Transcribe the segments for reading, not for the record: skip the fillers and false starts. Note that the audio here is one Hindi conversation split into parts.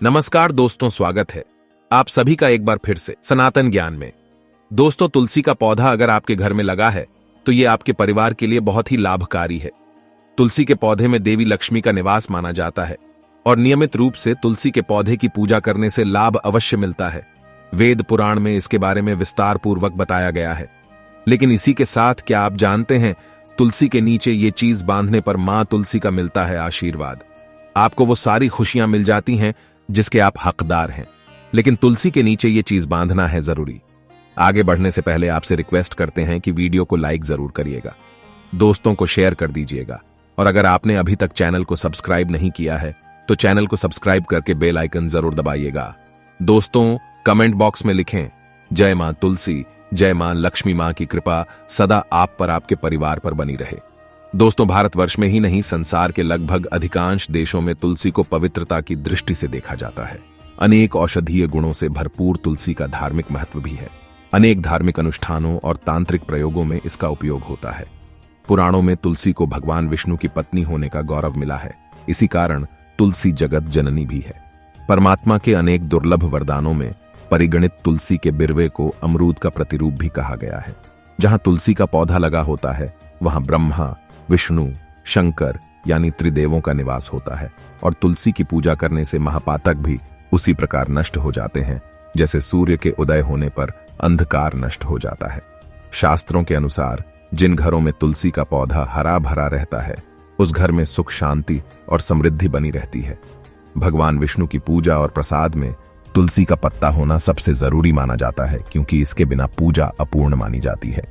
नमस्कार दोस्तों, स्वागत है आप सभी का एक बार फिर से सनातन ज्ञान में। दोस्तों, तुलसी का पौधा अगर आपके घर में लगा है तो ये आपके परिवार के लिए बहुत ही लाभकारी है। तुलसी के पौधे में देवी लक्ष्मी का निवास माना जाता है और नियमित रूप से तुलसी के पौधे की पूजा करने से लाभ अवश्य मिलता है। वेद पुराण में इसके बारे में विस्तार पूर्वक बताया गया है। लेकिन इसी के साथ क्या आप जानते हैं, तुलसी के नीचे ये चीज बांधने पर मां तुलसी का मिलता है आशीर्वाद। आपको वो सारी खुशियां मिल जाती हैं जिसके आप हकदार हैं। लेकिन तुलसी के नीचे ये चीज बांधना है जरूरी। आगे बढ़ने से पहले आपसे रिक्वेस्ट करते हैं कि वीडियो को लाइक जरूर करिएगा, दोस्तों को शेयर कर दीजिएगा और अगर आपने अभी तक चैनल को सब्सक्राइब नहीं किया है तो चैनल को सब्सक्राइब करके बेल आइकन जरूर दबाइएगा। दोस्तों, कमेंट बॉक्स में लिखें जय मां तुलसी, जय मां लक्ष्मी। मां की कृपा सदा आप पर, आपके परिवार पर बनी रहे। दोस्तों, भारतवर्ष में ही नहीं संसार के लगभग अधिकांश देशों में तुलसी को पवित्रता की दृष्टि से देखा जाता है। अनेक औषधीय गुणों से भरपूर तुलसी का धार्मिक महत्व भी है। अनेक धार्मिक अनुष्ठानों और तांत्रिक प्रयोगों में इसका उपयोग होता है। पुराणों में तुलसी को भगवान विष्णु की पत्नी होने का गौरव मिला है। इसी कारण तुलसी जगत जननी भी है। परमात्मा के अनेक दुर्लभ वरदानों में परिगणित तुलसी के बिरवे को अमरूद का प्रतिरूप भी कहा गया है। जहां तुलसी का पौधा लगा होता है वहां ब्रह्मा, विष्णु, शंकर यानी त्रिदेवों का निवास होता है और तुलसी की पूजा करने से महापातक भी उसी प्रकार नष्ट हो जाते हैं जैसे सूर्य के उदय होने पर अंधकार नष्ट हो जाता है। शास्त्रों के अनुसार जिन घरों में तुलसी का पौधा हरा भरा रहता है उस घर में सुख, शांति और समृद्धि बनी रहती है। भगवान विष्णु की पूजा और प्रसाद में तुलसी का पत्ता होना सबसे जरूरी माना जाता है, क्योंकि इसके बिना पूजा अपूर्ण मानी जाती है।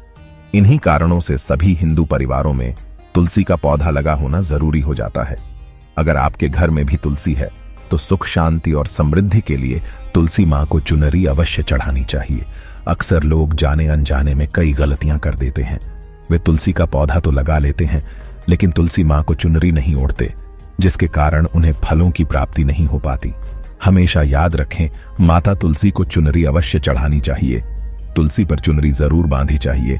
इन्हीं कारणों से सभी हिंदू परिवारों में तुलसी का पौधा लगा होना जरूरी हो जाता है। अगर आपके घर में भी तुलसी है तो सुख, शांति और समृद्धि के लिए तुलसी मां को चुनरी अवश्य चढ़ानी चाहिए। अक्सर लोग जाने अनजाने में कई गलतियां कर देते हैं। वे तुलसी का पौधा तो लगा लेते हैं लेकिन तुलसी मां को चुनरी नहीं ओढ़ते, जिसके कारण उन्हें फलों की प्राप्ति नहीं हो पाती। हमेशा याद रखें, माता तुलसी को चुनरी अवश्य चढ़ानी चाहिए। तुलसी पर चुनरी जरूर बांधी चाहिए।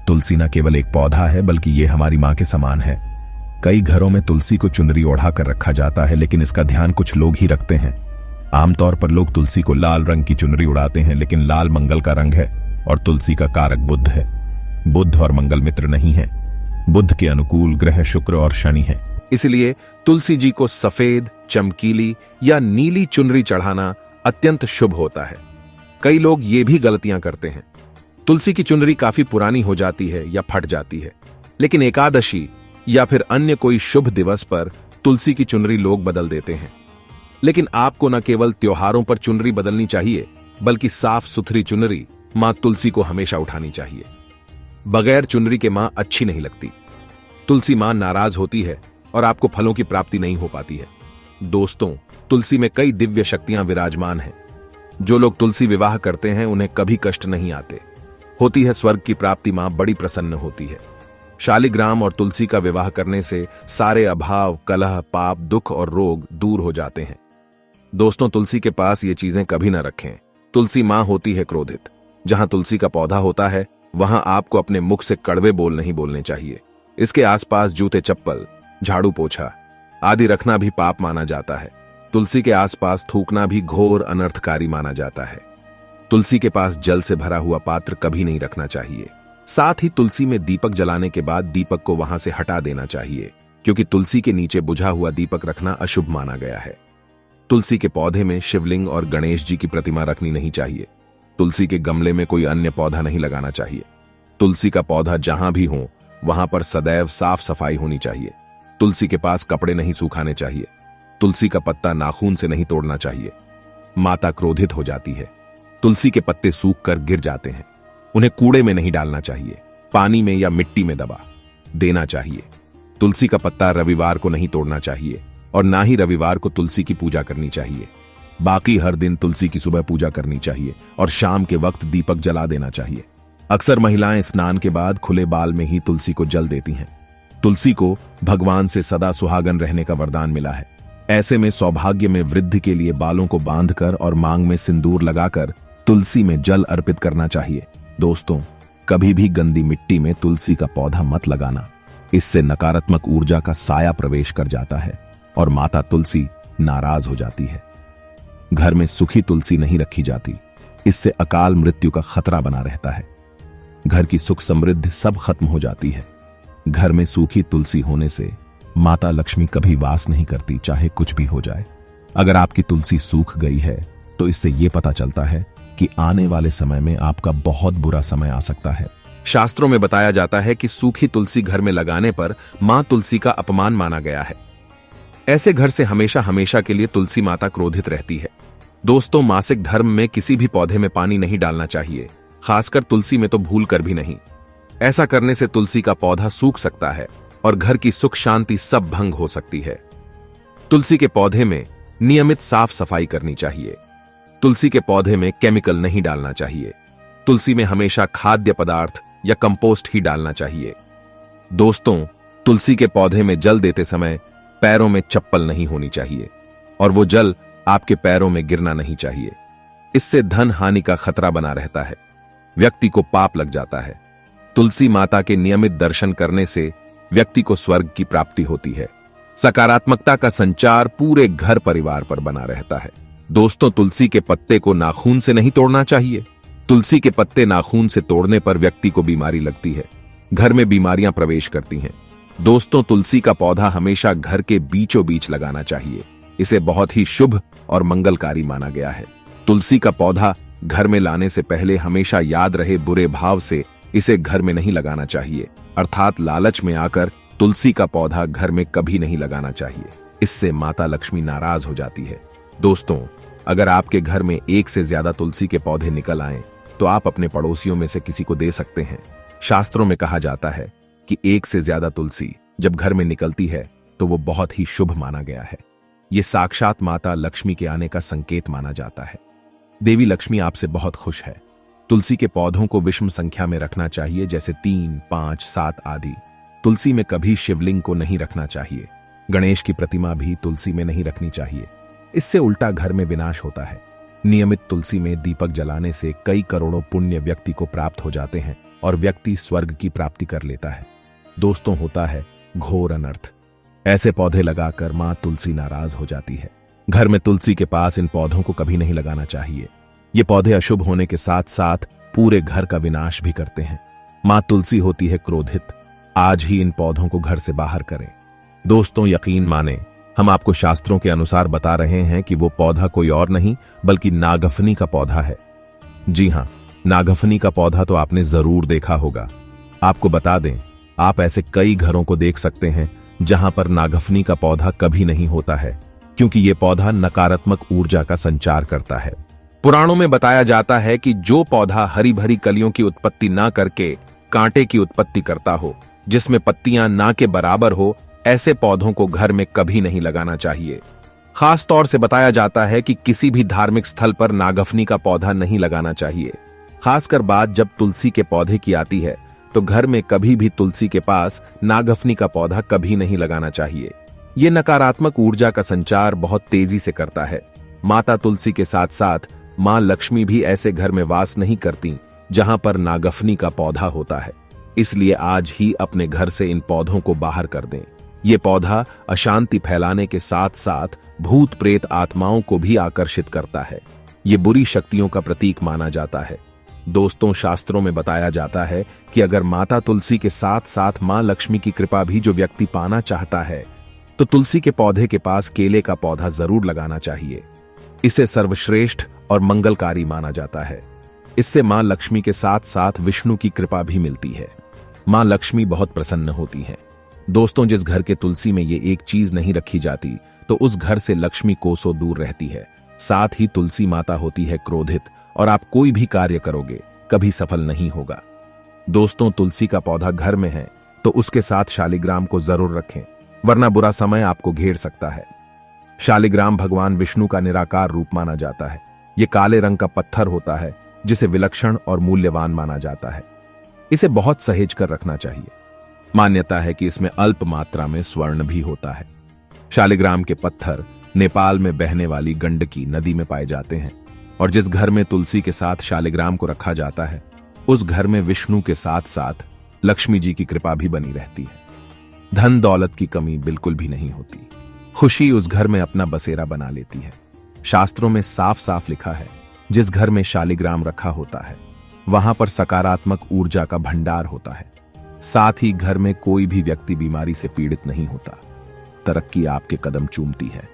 तुलसी न केवल एक पौधा है बल्कि ये हमारी मां के समान है। कई घरों में तुलसी को चुनरी ओढ़ा कर रखा जाता है लेकिन इसका ध्यान कुछ लोग ही रखते हैं। आमतौर पर लोग तुलसी को लाल रंग की चुनरी उड़ाते हैं, लेकिन लाल मंगल का रंग है और तुलसी का कारक बुध है। बुध और मंगल मित्र नहीं है। बुध के अनुकूल ग्रह शुक्र और शनि है। इसलिए तुलसी जी को सफेद, चमकीली या नीली चुनरी चढ़ाना अत्यंत शुभ होता है। कई लोग ये भी गलतियां करते हैं। तुलसी की चुनरी काफी पुरानी हो जाती है या फट जाती है, लेकिन एकादशी या फिर अन्य कोई शुभ दिवस पर तुलसी की चुनरी लोग बदल देते हैं। लेकिन आपको न केवल त्योहारों पर चुनरी बदलनी चाहिए बल्कि साफ सुथरी चुनरी मां तुलसी को हमेशा उठानी चाहिए। बगैर चुनरी के मां अच्छी नहीं लगती। तुलसी मां नाराज होती है और आपको फलों की प्राप्ति नहीं हो पाती है। दोस्तों, तुलसी में कई दिव्य शक्तियां विराजमान हैं। जो लोग तुलसी विवाह करते हैं उन्हें कभी कष्ट नहीं आते। होती है स्वर्ग की प्राप्ति, मां बड़ी प्रसन्न होती है। शालिग्राम और तुलसी का विवाह करने से सारे अभाव, कलह, पाप, दुख और रोग दूर हो जाते हैं। दोस्तों, तुलसी के पास ये चीजें कभी न रखें। तुलसी मां होती है क्रोधित। जहां तुलसी का पौधा होता है वहां आपको अपने मुख से कड़वे बोल नहीं बोलने चाहिए। इसके आसपास जूते, चप्पल, झाड़ू, पोछा आदि रखना भी पाप माना जाता है। तुलसी के आसपास थूकना भी घोर अनर्थकारी माना जाता है। तुलसी के पास जल से भरा हुआ पात्र कभी नहीं रखना चाहिए। साथ ही तुलसी में दीपक जलाने के बाद दीपक को वहां से हटा देना चाहिए, क्योंकि तुलसी के नीचे बुझा हुआ दीपक रखना अशुभ माना गया है। तुलसी के पौधे में शिवलिंग और गणेश जी की प्रतिमा रखनी नहीं चाहिए। तुलसी के गमले में कोई अन्य पौधा नहीं लगाना चाहिए। तुलसी का पौधा जहां भी हो वहां पर सदैव साफ सफाई होनी चाहिए। तुलसी के पास कपड़े नहीं सुखाने चाहिए। तुलसी का पत्ता नाखून से नहीं तोड़ना चाहिए। माता क्रोधित हो जाती है। तुलसी के पत्ते सूख कर गिर जाते हैं। उन्हें कूड़े में नहीं डालना चाहिए, पानी में या मिट्टी में दबा देना चाहिए। तुलसी का पत्ता रविवार को नहीं तोड़ना चाहिए और ना ही रविवार को तुलसी की पूजा करनी चाहिए। बाकी हर दिन तुलसी की सुबह पूजा करनी चाहिए और शाम के वक्त दीपक जला देना चाहिए। अक्सर महिलाएं स्नान के बाद खुले बाल में ही तुलसी को जल देती हैं। तुलसी को भगवान से सदा सुहागन रहने का वरदान मिला है। ऐसे में सौभाग्य में वृद्धि के लिए बालों को बांधकर और मांग में सिंदूर लगाकर तुलसी में जल अर्पित करना चाहिए। दोस्तों, कभी भी गंदी मिट्टी में तुलसी का पौधा मत लगाना। इससे नकारात्मक ऊर्जा का साया प्रवेश कर जाता है और माता तुलसी नाराज हो जाती है। घर में सूखी तुलसी नहीं रखी जाती, इससे अकाल मृत्यु का खतरा बना रहता है। घर की सुख समृद्धि सब खत्म हो जाती है। घर में सूखी तुलसी होने से माता लक्ष्मी कभी वास नहीं करती, चाहे कुछ भी हो जाए। अगर आपकी तुलसी सूख गई है तो इससे यह पता चलता है कि आने वाले समय में आपका बहुत बुरा समय आ सकता है। शास्त्रों में बताया जाता है कि सूखी तुलसी घर में लगाने पर मां तुलसी का अपमान माना गया है। ऐसे घर से हमेशा हमेशा के लिए तुलसी माता क्रोधित रहती है। दोस्तों, मासिक धर्म में किसी भी पौधे में पानी नहीं डालना चाहिए, खासकर तुलसी में तो भूल कर भी नहीं। ऐसा करने से तुलसी का पौधा सूख सकता है और घर की सुख शांति सब भंग हो सकती है। तुलसी के पौधे में नियमित साफ सफाई करनी चाहिए। तुलसी के पौधे में केमिकल नहीं डालना चाहिए। तुलसी में हमेशा खाद्य पदार्थ या कंपोस्ट ही डालना चाहिए। दोस्तों, तुलसी के पौधे में जल देते समय पैरों में चप्पल नहीं होनी चाहिए और वो जल आपके पैरों में गिरना नहीं चाहिए। इससे धन हानि का खतरा बना रहता है, व्यक्ति को पाप लग जाता है। तुलसी माता के नियमित दर्शन करने से व्यक्ति को स्वर्ग की प्राप्ति होती है। सकारात्मकता का संचार पूरे घर परिवार पर बना रहता है। दोस्तों, तुलसी के पत्ते को नाखून से नहीं तोड़ना चाहिए। तुलसी के पत्ते नाखून से तोड़ने पर व्यक्ति को बीमारी लगती है, घर में बीमारियां प्रवेश करती हैं। दोस्तों, तुलसी का पौधा हमेशा घर के बीचों बीच लगाना चाहिए। इसे बहुत ही शुभ और मंगलकारी माना गया है। तुलसी का पौधा घर में लाने से पहले हमेशा याद रहे, बुरे भाव से इसे घर में नहीं लगाना चाहिए, अर्थात लालच में आकर तुलसी का पौधा घर में कभी नहीं लगाना चाहिए। इससे माता लक्ष्मी नाराज हो जाती है। दोस्तों, अगर आपके घर में एक से ज्यादा तुलसी के पौधे निकल आए तो आप अपने पड़ोसियों में से किसी को दे सकते हैं। शास्त्रों में कहा जाता है कि एक से ज्यादा तुलसी जब घर में निकलती है तो वो बहुत ही शुभ माना गया है। ये साक्षात माता लक्ष्मी के आने का संकेत माना जाता है। देवी लक्ष्मी आपसे बहुत खुश है। तुलसी के पौधों को विषम संख्या में रखना चाहिए, जैसे 3, 5, 7 आदि। तुलसी में कभी शिवलिंग को नहीं रखना चाहिए। गणेश की प्रतिमा भी तुलसी में नहीं रखनी चाहिए, इससे उल्टा घर में विनाश होता है। नियमित तुलसी में दीपक जलाने से कई करोड़ों पुण्य व्यक्ति को प्राप्त हो जाते हैं और व्यक्ति स्वर्ग की प्राप्ति कर लेता है। दोस्तों, होता है घोर अनर्थ। ऐसे पौधे लगाकर मां तुलसी नाराज हो जाती है। घर में तुलसी के पास इन पौधों को कभी नहीं लगाना चाहिए। ये पौधे अशुभ होने के साथ साथ पूरे घर का विनाश भी करते हैं। मां तुलसी होती है क्रोधित। आज ही इन पौधों को घर से बाहर करें। दोस्तों, यकीन माने, हम आपको शास्त्रों के अनुसार बता रहे हैं कि वो पौधा कोई और नहीं बल्कि नागफनी का पौधा है। जी हां, नागफनी का पौधा तो आपने जरूर देखा होगा। आपको बता दें, आप ऐसे कई घरों को देख सकते हैं जहां पर नागफनी का पौधा कभी नहीं होता है, क्योंकि ये पौधा नकारात्मक ऊर्जा का संचार करता है। पुराणों में बताया जाता है कि जो पौधा हरी भरी कलियों की उत्पत्ति ना करके कांटे की उत्पत्ति करता हो, जिसमें पत्तियां ना के बराबर हो, ऐसे पौधों को घर में कभी नहीं लगाना चाहिए। खास तौर से बताया जाता है कि किसी भी धार्मिक स्थल पर नागफनी का पौधा नहीं लगाना चाहिए। खासकर बात जब तुलसी के पौधे की आती है तो घर में कभी भी तुलसी के पास नागफनी का पौधा कभी नहीं लगाना चाहिए। यह नकारात्मक ऊर्जा का संचार बहुत तेजी से करता है। माता तुलसी के साथ साथ मां लक्ष्मी भी ऐसे घर में वास नहीं करती जहां पर नागफनी का पौधा होता है। इसलिए आज ही अपने घर से इन पौधों को बाहर कर दें। ये पौधा अशांति फैलाने के साथ साथ भूत प्रेत आत्माओं को भी आकर्षित करता है। ये बुरी शक्तियों का प्रतीक माना जाता है। दोस्तों, शास्त्रों में बताया जाता है कि अगर माता तुलसी के साथ साथ मां लक्ष्मी की कृपा भी जो व्यक्ति पाना चाहता है तो तुलसी के पौधे के पास केले का पौधा जरूर लगाना चाहिए। इसे सर्वश्रेष्ठ और मंगलकारी माना जाता है। इससे मां लक्ष्मी के साथ साथ विष्णु की कृपा भी मिलती है। मां लक्ष्मी बहुत प्रसन्न होती है। दोस्तों, जिस घर के तुलसी में ये एक चीज नहीं रखी जाती तो उस घर से लक्ष्मी कोसों दूर रहती है। साथ ही तुलसी माता होती है क्रोधित और आप कोई भी कार्य करोगे कभी सफल नहीं होगा। दोस्तों, तुलसी का पौधा घर में है तो उसके साथ शालिग्राम को जरूर रखें, वरना बुरा समय आपको घेर सकता है। शालिग्राम भगवान विष्णु का निराकार रूप माना जाता है। यह काले रंग का पत्थर होता है जिसे विलक्षण और मूल्यवान माना जाता है। इसे बहुत सहेज कर रखना चाहिए। मान्यता है कि इसमें अल्प मात्रा में स्वर्ण भी होता है। शालिग्राम के पत्थर नेपाल में बहने वाली गंडकी नदी में पाए जाते हैं और जिस घर में तुलसी के साथ शालिग्राम को रखा जाता है उस घर में विष्णु के साथ साथ लक्ष्मी जी की कृपा भी बनी रहती है। धन दौलत की कमी बिल्कुल भी नहीं होती। खुशी उस घर में अपना बसेरा बना लेती है। शास्त्रों में साफ साफ लिखा है, जिस घर में शालिग्राम रखा होता है वहां पर सकारात्मक ऊर्जा का भंडार होता है। साथ ही घर में कोई भी व्यक्ति बीमारी से पीड़ित नहीं होता। तरक्की आपके कदम चूमती है।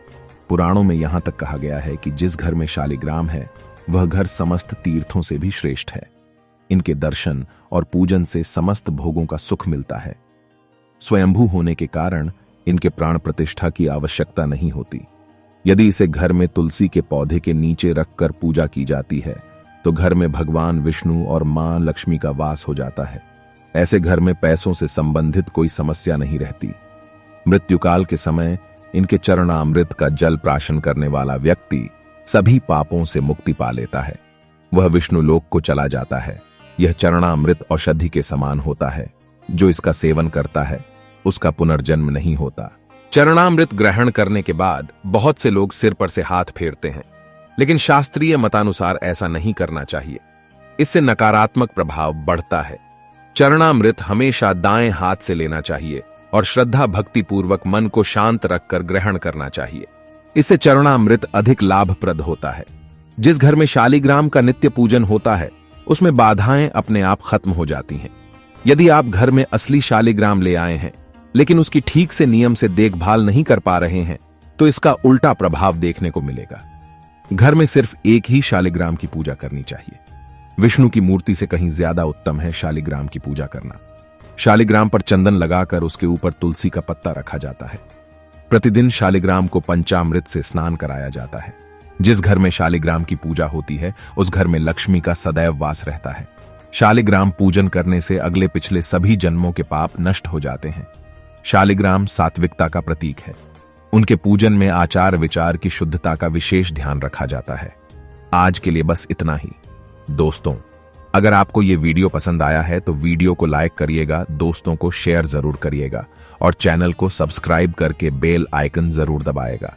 पुराणों में यहां तक कहा गया है कि जिस घर में शालिग्राम है वह घर समस्त तीर्थों से भी श्रेष्ठ है। इनके दर्शन और पूजन से समस्त भोगों का सुख मिलता है। स्वयंभू होने के कारण इनके प्राण प्रतिष्ठा की आवश्यकता नहीं होती। यदि इसे घर में तुलसी के पौधे के नीचे रखकर पूजा की जाती है तो घर में भगवान विष्णु और मां लक्ष्मी का वास हो जाता है। ऐसे घर में पैसों से संबंधित कोई समस्या नहीं रहती। मृत्युकाल के समय इनके चरणामृत का जल प्राशन करने वाला व्यक्ति सभी पापों से मुक्ति पा लेता है। वह विष्णु लोक को चला जाता है। यह चरणामृत औषधि के समान होता है। जो इसका सेवन करता है उसका पुनर्जन्म नहीं होता। चरणामृत ग्रहण करने के बाद बहुत से लोग सिर पर से हाथ फेरते हैं, लेकिन शास्त्रीय मतानुसार ऐसा नहीं करना चाहिए। इससे नकारात्मक प्रभाव बढ़ता है। चरणामृत हमेशा दाएं हाथ से लेना चाहिए और श्रद्धा भक्ति पूर्वक मन को शांत रखकर ग्रहण करना चाहिए। इससे चरणामृत अधिक लाभप्रद होता है। जिस घर में शालिग्राम का नित्य पूजन होता है उसमें बाधाएं अपने आप खत्म हो जाती हैं। यदि आप घर में असली शालिग्राम ले आए हैं लेकिन उसकी ठीक से नियम से देखभाल नहीं कर पा रहे हैं तो इसका उल्टा प्रभाव देखने को मिलेगा। घर में सिर्फ एक ही शालिग्राम की पूजा करनी चाहिए। विष्णु की मूर्ति से कहीं ज्यादा उत्तम है शालिग्राम की पूजा करना। शालिग्राम पर चंदन लगाकर उसके ऊपर तुलसी का पत्ता रखा जाता है। प्रतिदिन शालिग्राम को पंचामृत से स्नान कराया जाता है। जिस घर में शालिग्राम की पूजा होती है उस घर में लक्ष्मी का सदैव वास रहता है। शालिग्राम पूजन करने से अगले पिछले सभी जन्मों के पाप नष्ट हो जाते हैं। शालिग्राम सात्विकता का प्रतीक है। उनके पूजन में आचार विचार की शुद्धता का विशेष ध्यान रखा जाता है। आज के लिए बस इतना ही। दोस्तों, अगर आपको ये वीडियो पसंद आया है तो वीडियो को लाइक करिएगा, दोस्तों को शेयर जरूर करिएगा और चैनल को सब्सक्राइब करके बेल आइकन जरूर दबाएगा।